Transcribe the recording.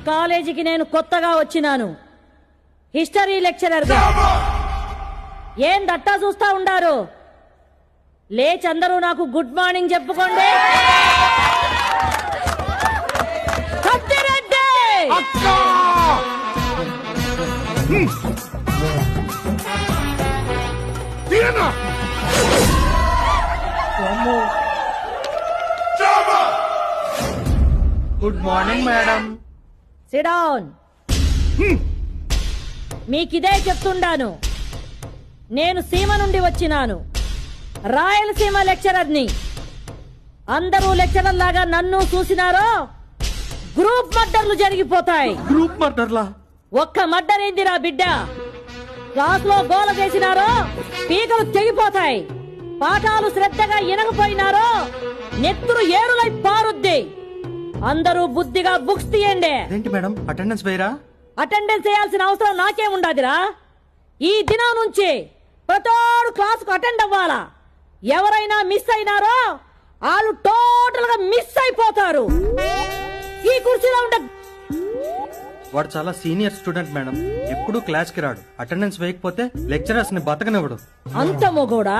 కాలేజీకి నేను కొత్తగా వచ్చినాను, హిస్టరీ లెక్చరర్ గా. ఏం దట్టా చూస్తా ఉండారు? లేచి అందరూ నాకు గుడ్ మార్నింగ్ చెప్పుకోండి. Satya Reddy! Good morning madam. Sit down. మీకిదే చెప్తుండాను, నేను సీమ నుండి వచ్చినాను, రాయలసీమ లెక్చరర్ని. అందరూ లెక్చరర్ లాగా నన్ను చూసినారో గ్రూప్ మర్డర్లు జరిగిపోతాయి. గ్రూప్ మర్డర్లా? ఒక్క మర్డర్ ఏందిరా బిడ్డ? క్లాస్ లో గోల చేసినారో పీకలు తెగిపోతాయి. పాఠాలు శ్రద్ధగా వినకపోయినారో నెత్తురు ఏరులై పారుద్ది. అందరూ బుద్ధిగా బుక్స్ తీయండి. ఏంటి మేడం, అటెండెన్స్ వేయరా? అటెండెన్స్ చేయాల్సిన అవసరం నాకేముండదురా. ఈ దినం నుంచి ప్రతోడు క్లాసుకు అటెండ్ అవ్వాలా. ఎవరైనా మిస్ అయినారో వాళ్ళు టోటల్ గా మిస్ అయిపోతారు. ఈ కుర్చీలో ఉండే వాడు చాలా సీనియర్ స్టూడెంట్ మేడం, ఎప్పుడు క్లాస్ కి రాడు. అటెండెన్స్ వేయకపోతే లెక్చరర్స్ ని బతకనివ్వడు. అంత మొగోడా?